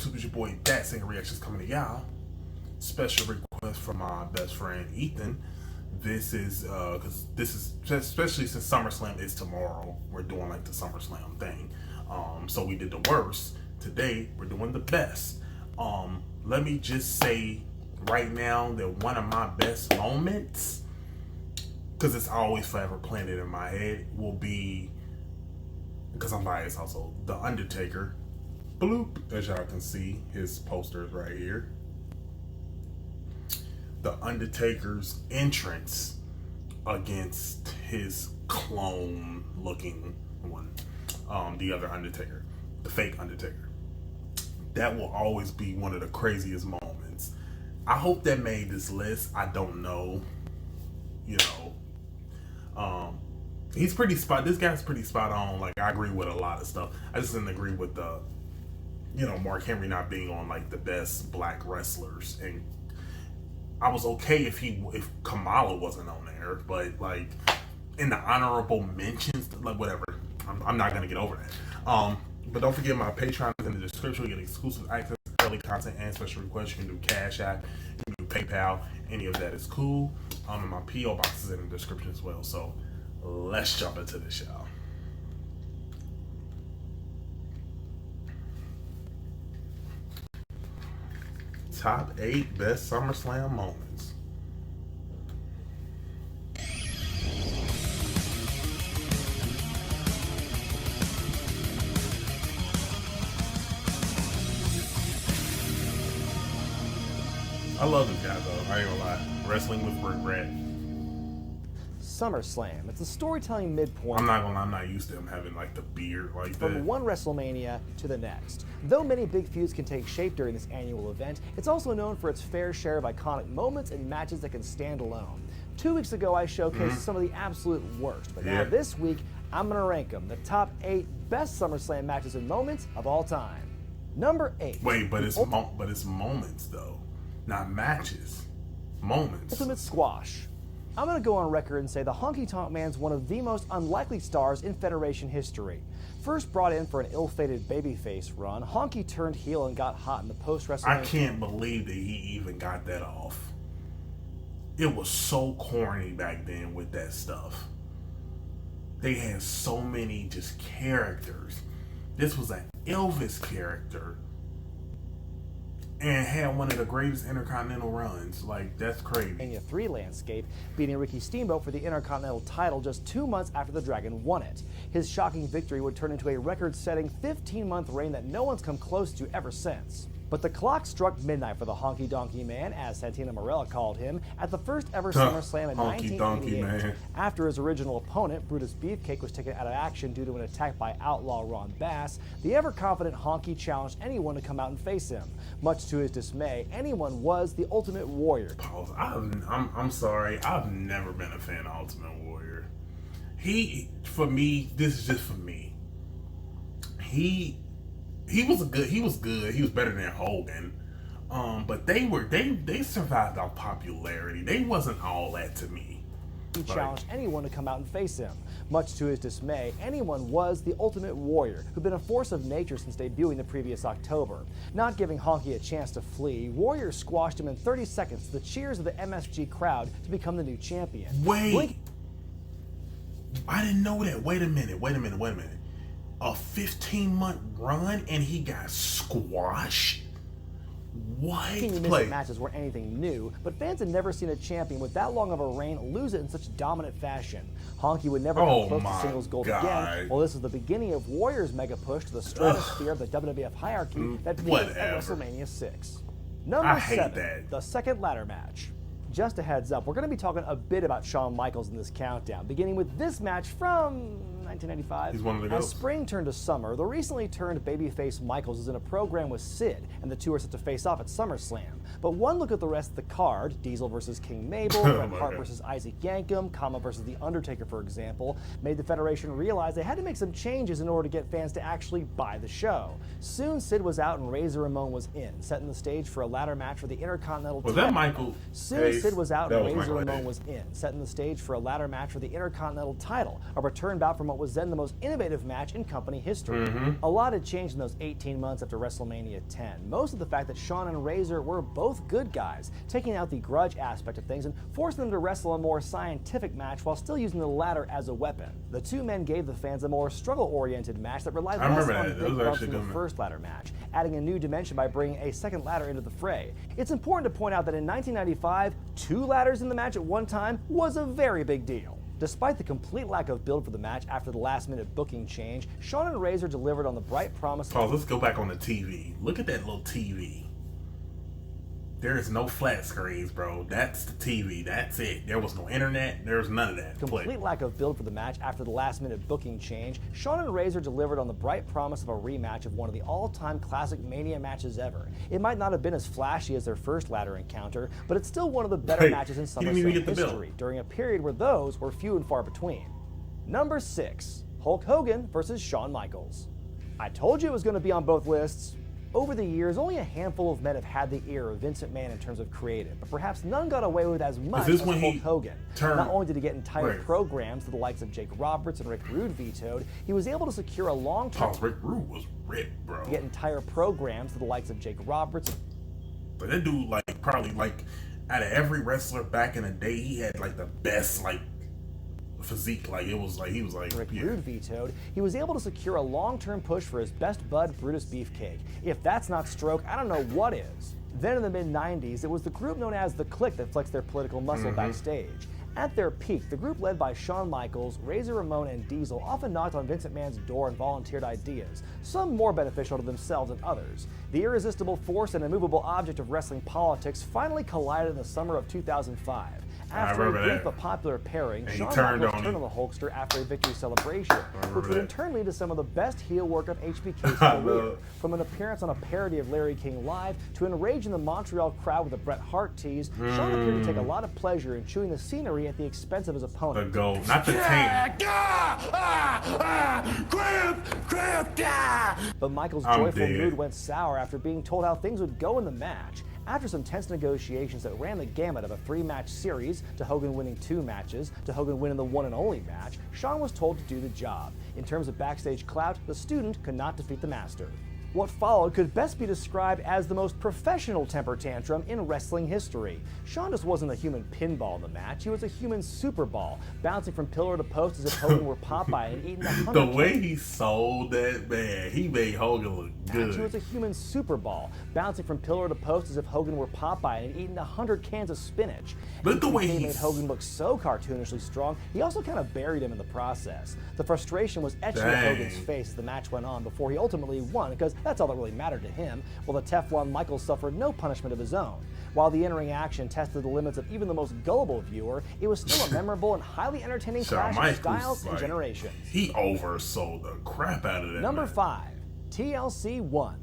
YouTube? It's your boy ThatSingerReactions coming to y'all. Special request from my best friend Ethan. This is because this is especially since SummerSlam is tomorrow. We're doing like the SummerSlam thing. So we did the worst. Today we're doing the best. Let me just say right now that one of my best moments, because it's always forever planted in my head, will be, because I'm biased also, The Undertaker. Bloop, as y'all can see, his poster is right here. The Undertaker's entrance against his clone looking one, the other Undertaker, the fake Undertaker. That will always be one of the craziest moments. I hope that made this list. I don't know. You know, he's pretty spot. This guy's pretty spot on. Like, I agree with a lot of stuff. I just didn't agree with the, Mark Henry not being on like the best black wrestlers, and I was okay if Kamala wasn't on there, but like in the honorable mentions, like whatever. I'm not gonna get over that. But don't forget my Patreon is in the description. You get exclusive access to early content and special requests. You can do CashApp, you can do PayPal. Any of that is cool. And my P.O Box is in the description as well. So let's jump into the show. Top 8 best SummerSlam moments. I love this guy though, I ain't gonna lie. Wrestling with Wregret. SummerSlam. It's a storytelling midpoint. I'm not gonna lie, I'm not used to him having like the beard like that. From one WrestleMania to the next. Though many big feuds can take shape during this annual event, it's also known for its fair share of iconic moments and matches that can stand alone. 2 weeks ago, I showcased some of the absolute worst, but now this week, I'm gonna rank them, the top 8 best SummerSlam matches and moments of all time. Number 8. Wait, but it's moments though, not matches. Moments. Ultimate Squash. I'm going to go on record and say the Honky Tonk Man's one of the most unlikely stars in Federation history. First brought in for an ill-fated babyface run, Honky turned heel and got hot in the post-WrestleMania. I can't believe that he even got that off. It was so corny back then with that stuff. They had so many just characters. This was an Elvis character. And had one of the greatest Intercontinental runs. Like, that's crazy. A 3 landscape, beating Ricky Steamboat for the Intercontinental title just 2 months after the Dragon won it. His shocking victory would turn into a record-setting 15-month reign that no one's come close to ever since. But the clock struck midnight for the Honky Donkey Man, as Santino Marella called him, at the first ever SummerSlam in 1988. After his original opponent, Brutus Beefcake, was taken out of action due to an attack by outlaw Ron Bass, the ever-confident Honky challenged anyone to come out and face him. Much to his dismay, anyone was the Ultimate Warrior. Pause. I'm sorry, I've never been a fan of Ultimate Warrior. For me, this is just for me. He was good. He was better than Hogan. But they survived off popularity. They wasn't all that to me. He challenged anyone to come out and face him. Much to his dismay, anyone was the Ultimate Warrior, who'd been a force of nature since debuting the previous October. Not giving Honky a chance to flee, Warrior squashed him in 30 seconds to the cheers of the MSG crowd to become the new champion. Wait. I didn't know that. Wait a minute. A 15-month run and he got squashed? What? Missing matches weren't anything new, but fans had never seen a champion with that long of a reign lose it in such dominant fashion. Honky would never come close to singles gold again. Well, this was the beginning of Warrior's mega push to the stratosphere of the WWF hierarchy that began at WrestleMania 6. Number 7, the second ladder match. Just a heads up, we're going to be talking a bit about Shawn Michaels in this countdown, beginning with this match from 1995. He's one of the goats. As spring turned to summer, the recently turned babyface Michaels is in a program with Sid, and the two are set to face off at SummerSlam. But one look at the rest of the card, Diesel versus King Mabel, Bret Hart versus Isaac Yankem, Kama versus The Undertaker, for example, made the Federation realize they had to make some changes in order to get fans to actually buy the show. Soon, Sid was out and Razor Ramon was in, setting the stage for a ladder match for the Intercontinental title. Was that Michael? Soon, Sid was out and Razor Michael Ramon Hayes. was in, setting the stage for a ladder match for the Intercontinental title, a return bout from what was then the most innovative match in company history. A lot had changed in those 18 months after WrestleMania 10. Most of the fact that Shawn and Razor were both good guys, taking out the grudge aspect of things and forcing them to wrestle a more scientific match while still using the ladder as a weapon. The two men gave the fans a more struggle-oriented match that relied less on big bumps than the first ladder match, adding a new dimension by bringing a second ladder into the fray. It's important to point out that in 1995, 2 ladders in the match at one time was a very big deal. Despite the complete lack of build for the match after the last-minute booking change, Shawn and Razor delivered on the bright promise. Pause, let's go back on the TV. Look at that little TV. There is no flat screens, bro. That's the TV. That's it. There was no internet. There was none of that. Complete lack of build for the match after the last-minute booking change, Shawn and Razor delivered on the bright promise of a rematch of one of the all-time classic Mania matches ever. It might not have been as flashy as their first ladder encounter, but it's still one of the better matches in SummerSlam history, during a period where those were few and far between. Number 6, Hulk Hogan versus Shawn Michaels. I told you it was going to be on both lists. Over the years, only a handful of men have had the ear of Vince McMahon in terms of creative, but perhaps none got away with as much as Hulk Hogan. Not only did he get entire programs to the likes of Jake Roberts and Rick Rude vetoed, he was able to secure a long-term... Rick Rude was ripped, bro. Get entire programs to the likes of Jake Roberts. But that dude, probably, out of every wrestler back in the day, he had, the best, physique. He was Rick Rude vetoed. He was able to secure a long-term push for his best bud, Brutus Beefcake. If that's not stroke, I don't know what is. Then in the mid-90s, it was the group known as The Clique that flexed their political muscle backstage. At their peak, the group led by Shawn Michaels, Razor Ramon, and Diesel often knocked on Vince McMahon's door and volunteered ideas, some more beneficial to themselves than others. The irresistible force and immovable object of wrestling politics finally collided in the summer of 2005. After a brief but popular pairing, Shawn Michaels turned on the Hulkster after a victory celebration, which would in turn lead to some of the best heel work of HBK's career. From an appearance on a parody of Larry King Live to enraging the Montreal crowd with a Bret Hart tease, Shawn appeared to take a lot of pleasure in chewing the scenery at the expense of his opponent. The goal, not the tank. But Michaels' joyful mood went sour after being told how things would go in the match. After some tense negotiations that ran the gamut of a 3-match series, to Hogan winning 2 matches, to Hogan winning the one and only match, Shawn was told to do the job. In terms of backstage clout, the student could not defeat the master. What followed could best be described as the most professional temper tantrum in wrestling history. Shawn just wasn't a human pinball in the match, he was a human super ball, bouncing from pillar to post as if Hogan were Popeye and eating 100 The way he sold that, man, he made Hogan look good. He was a human super ball, bouncing from pillar to post as if Hogan were Popeye and eating 100 cans of spinach. But the way he made Hogan look so cartoonishly strong, he also kind of buried him in the process. The frustration was etched into Hogan's face as the match went on before he ultimately won, because that's all that really mattered to him, while the Teflon Michaels suffered no punishment of his own. While the in-ring action tested the limits of even the most gullible viewer, it was still a memorable and highly entertaining clash of styles and generations. He oversold the crap out of that. Number 5, TLC 1.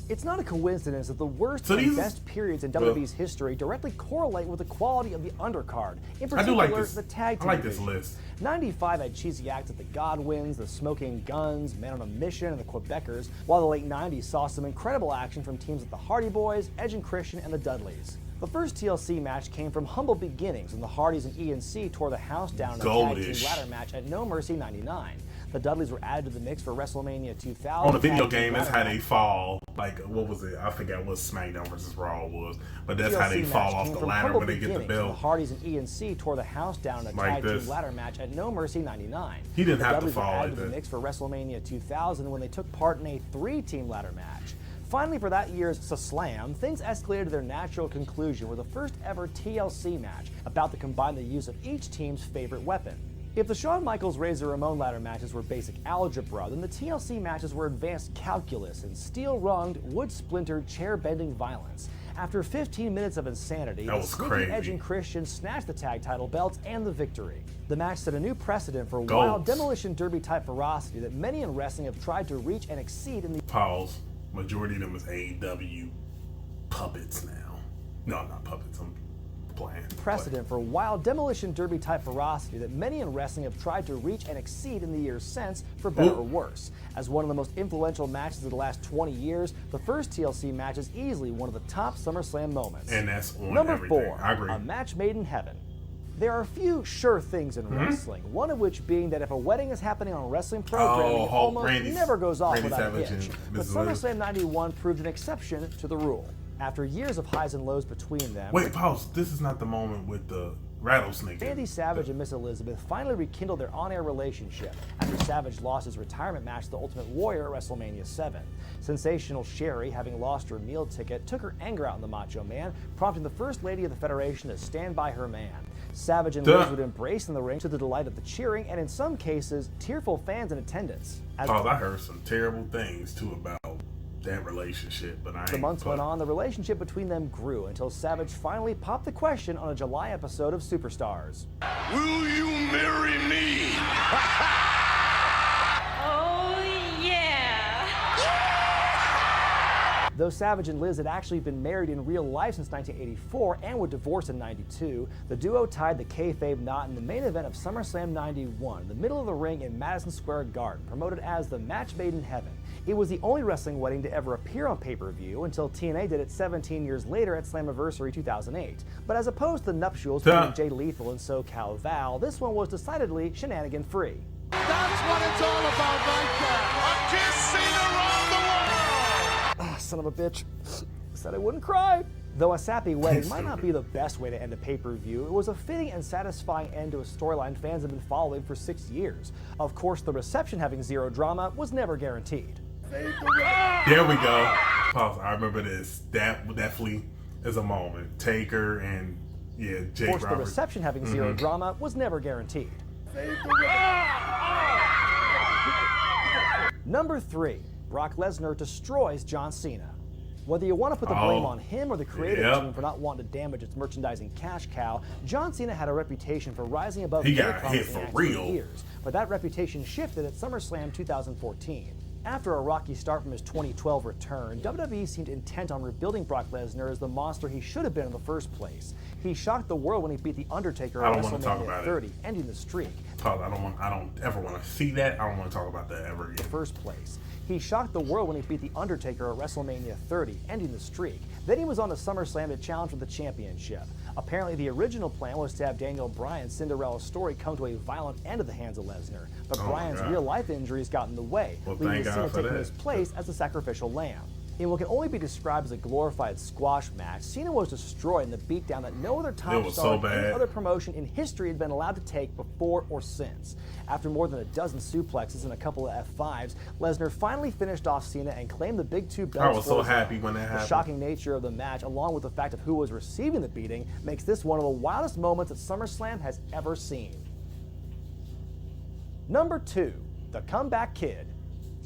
It's not a coincidence that the worst and best periods in WWE's history directly correlate with the quality of the undercard, in particular the tag team division. This list. 95 had cheesy acts at the Godwins, the Smoking Guns, Men on a Mission, and the Quebecers, while the late 90s saw some incredible action from teams like the Hardy Boys, Edge and Christian, and the Dudleys. The first TLC match came from humble beginnings when the Hardys and ENC tore the house down in a tag team ladder match at No Mercy 99. The Dudleys were added to the mix for WrestleMania 2000. On the video game, that's how they fall. What was it? I forgot what SmackDown versus Raw was. But that's how they fall off the ladder when they get the belt. The Hardys and ENC tore the house down in a tag team ladder match at No Mercy 99. He didn't have to fall like that. The Dudleys were added to the mix for WrestleMania 2000 when they took part in a 3-team ladder match. Finally, for that year's SummerSlam, things escalated to their natural conclusion with the first ever TLC match, about to combine the use of each team's favorite weapon. If the Shawn Michaels Razor Ramon ladder matches were basic algebra, then the TLC matches were advanced calculus and steel-runged, wood-splintered, chair-bending violence. After 15 minutes of insanity, the sneaky Edge and Christian snatched the tag title belts and the victory. The match set a new precedent for wild demolition derby-type ferocity that many in wrestling have tried to reach and exceed in the... Pause. Majority of them is AEW puppets now. No, not puppets. I'm playing. Precedent for wild demolition derby type ferocity that many in wrestling have tried to reach and exceed in the years since, for better or worse. As one of the most influential matches of the last 20 years, the first TLC match is easily one of the top SummerSlam moments. And that's on Number everything. 4, I agree. a match made in heaven. There are a few sure things in wrestling, one of which being that if a wedding is happening on wrestling programming, it almost never goes off without a hitch. But SummerSlam 91 proved an exception to the rule. After years of highs and lows between them... Wait, pause. This is not the moment with the rattlesnake. Randy Savage and Miss Elizabeth finally rekindled their on-air relationship after Savage lost his retirement match to the Ultimate Warrior at WrestleMania 7. Sensational Sherry, having lost her meal ticket, took her anger out on the Macho Man, prompting the First Lady of the Federation to stand by her man. Savage and Liz would embrace in the ring to the delight of the cheering and, in some cases, tearful fans in attendance. Pause, I heard some terrible things, too, about that relationship, but the months went on, the relationship between them grew until Savage finally popped the question on a July episode of Superstars. Will you marry me? Oh, yeah. Though Savage and Liz had actually been married in real life since 1984 and would divorce in 92, the duo tied the kayfabe knot in the main event of SummerSlam 91, in the middle of the ring in Madison Square Garden, promoted as the Match Made in Heaven. It was the only wrestling wedding to ever appear on pay-per-view until TNA did it 17 years later at Slammiversary 2008. But as opposed to the nuptials between Jay Lethal and SoCal Val, this one was decidedly shenanigan-free. That's what it's all about right there. A kiss seen around the world. Ah, son of a bitch. Said I wouldn't cry. Though a sappy wedding might not be the best way to end a pay-per-view, it was a fitting and satisfying end to a storyline fans have been following for 6 years. Of course, the reception having zero drama was never guaranteed. There we go. Pause. I remember this. That definitely is a moment. Taker and Jake Of course, Roberts. the reception having zero drama was never guaranteed. Number 3, Brock Lesnar destroys John Cena. Whether you want to put the blame on him or the creative team for not wanting to damage its merchandising cash cow, John Cena had a reputation for rising above He got hit for real. years, but that reputation shifted at SummerSlam 2014. After a rocky start from his 2012 return, WWE seemed intent on rebuilding Brock Lesnar as the monster he should have been in the first place. He shocked the world when he beat The Undertaker at WrestleMania 30, ending the streak. Pause. I don't ever want to see that. I don't want to talk about that ever again. First place. He shocked the world when he beat The Undertaker at WrestleMania 30, ending the streak. Then he was on to SummerSlam to challenge for the championship. Apparently, the original plan was to have Daniel Bryan's Cinderella story come to a violent end at the hands of Lesnar, but Bryan's real-life injuries got in the way, leaving Cena taking his place as the sacrificial lamb. In what can only be described as a glorified squash match, Cena was destroyed in the beatdown that no other top star in any other promotion in history had been allowed to take before or since. After more than a dozen suplexes and a couple of F5s, Lesnar finally finished off Cena and claimed the big 2 belts. I was so happy when that happened. The shocking nature of the match, along with the fact of who was receiving the beating, makes this one of the wildest moments that SummerSlam has ever seen. Number 2, the Comeback Kid.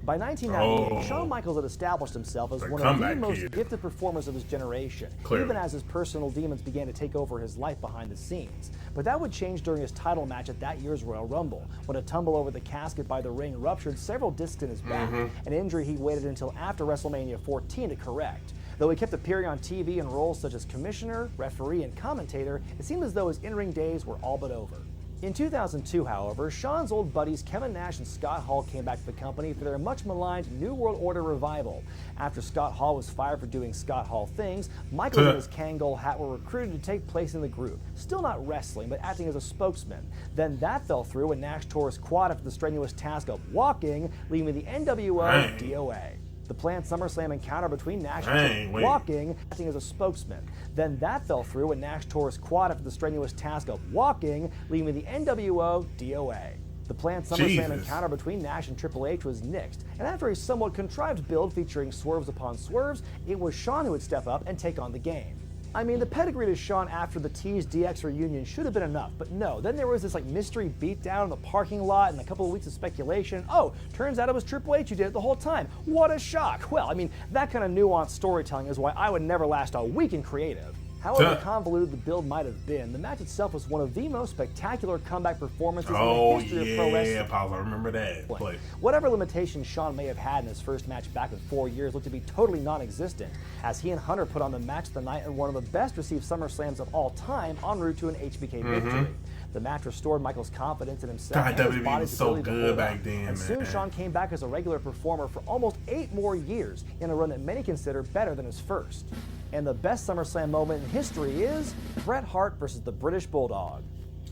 By 1998, Shawn Michaels had established himself as one of the most gifted performers of his generation, even as his personal demons began to take over his life behind the scenes. But that would change during his title match at that year's Royal Rumble, when a tumble over the casket by the ring ruptured several discs in his back, an injury he waited until after WrestleMania 14 to correct. Though he kept appearing on TV in roles such as commissioner, referee, and commentator, it seemed as though his in-ring days were all but over. In 2002, however, Shawn's old buddies Kevin Nash and Scott Hall came back to the company for their much-maligned New World Order revival. After Scott Hall was fired for doing Scott Hall things, Michaels and his Kangol hat were recruited to take place in the group, still not wrestling, but acting as a spokesman. Then that fell through when Nash tore his quad after the strenuous task of walking, leaving the NWO DOA. The planned SummerSlam encounter between Nash and walking, acting as a spokesman. Then that fell through when Nash tore his quad after the strenuous task of walking, leaving the NWO DOA. The planned SummerSlam encounter between Nash and Triple H was nixed, and after a somewhat contrived build featuring swerves upon swerves, it was Shawn who would step up and take on the game. I mean, the pedigree to Shawn after the Tease DX reunion should have been enough, but no. Then there was this mystery beatdown in the parking lot and a couple of weeks of speculation. Oh, turns out it was Triple H who did it the whole time. What a shock. Well, I mean, that kind of nuanced storytelling is why I would never last a week in creative. However convoluted the build might have been, the match itself was one of the most spectacular comeback performances in the history of pro wrestling. Pause. I remember that. Play. Whatever limitations Shawn may have had in his first match back in 4 years looked to be totally non-existent, as he and Hunter put on the match of the night in one of the best received SummerSlams of all time en route to an HBK victory. The match restored Michael's confidence in himself and his WWE body's was so ability to good hold back up. then, And soon man. Shawn came back as a regular performer for almost 8 more years in a run that many consider better than his first. And the best SummerSlam moment in history is Bret Hart versus the British Bulldog.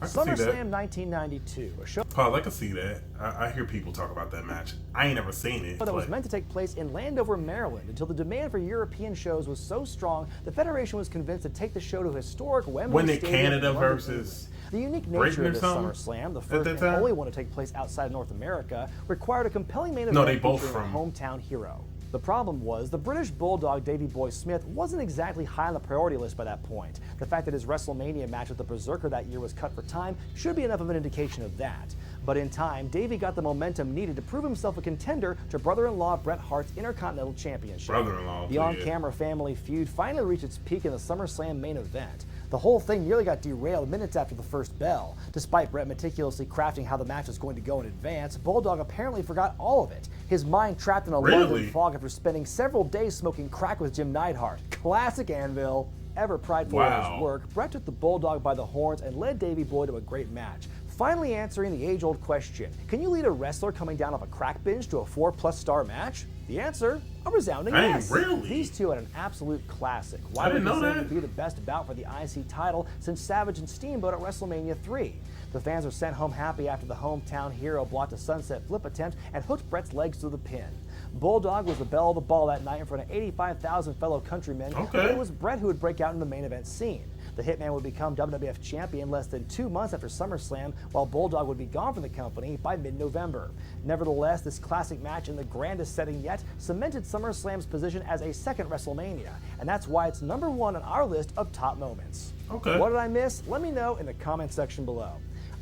I can see that. SummerSlam 1992, a show Pause. I can see that. I hear people talk about that match. I ain't never seen it. that was meant to take place in Landover, Maryland, until the demand for European shows was so strong, the Federation was convinced to take the show to historic Wembley When did Stadium Canada in London, versus England. The unique Britain nature or of this something SummerSlam, the at first that and time? only one to take place outside of North America, required a compelling main event No, they both featuring a hometown hero. The problem was, the British Bulldog Davey Boy Smith wasn't exactly high on the priority list by that point. The fact that his WrestleMania match with the Berserker that year was cut for time should be enough of an indication of that. But in time, Davey got the momentum needed to prove himself a contender to brother-in-law Bret Hart's Intercontinental Championship. Brother-in-law, The on-camera family feud finally reached its peak in the SummerSlam main event. The whole thing nearly got derailed minutes after the first bell. Despite Bret meticulously crafting how the match was going to go in advance, Bulldog apparently forgot all of it. His mind trapped in a London fog after spending several days smoking crack with Jim Neidhart. Classic Anvil. Ever prideful in his work, Bret took the Bulldog by the horns and led Davey Boy to a great match, finally answering the age-old question: can you lead a wrestler coming down off a crack binge to a 4+ star match? The answer, a resounding yes. Really? These two had an absolute classic. I Widely didn't know considered that. to be the best bout for the IC title since Savage and Steamboat at WrestleMania 3. The fans were sent home happy after the hometown hero blocked a sunset flip attempt and hooked Bret's legs to the pin. Bulldog was the belle of the ball that night in front of 85,000 fellow countrymen, but it was Bret who would break out in the main event scene. The Hitman would become WWF champion less than 2 months after SummerSlam, while Bulldog would be gone from the company by mid-November. Nevertheless, this classic match in the grandest setting yet cemented SummerSlam's position as a second WrestleMania, and that's why it's number 1 on our list of top moments. Okay. What did I miss? Let me know in the comment section below.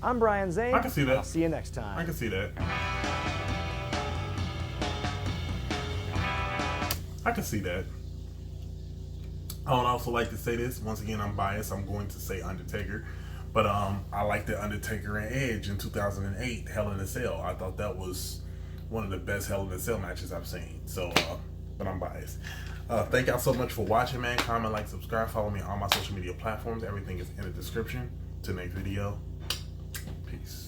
I'm Brian Zane. I can see that. I'll see you next time. I can see that. I can see that. I would also like to say this. Once again, I'm biased. I'm going to say Undertaker. But I like the Undertaker and Edge in 2008, Hell in a Cell. I thought that was one of the best Hell in a Cell matches I've seen. So, but I'm biased. Thank y'all so much for watching, man. Comment, like, subscribe. Follow me on all my social media platforms. Everything is in the description. Till next video. Peace.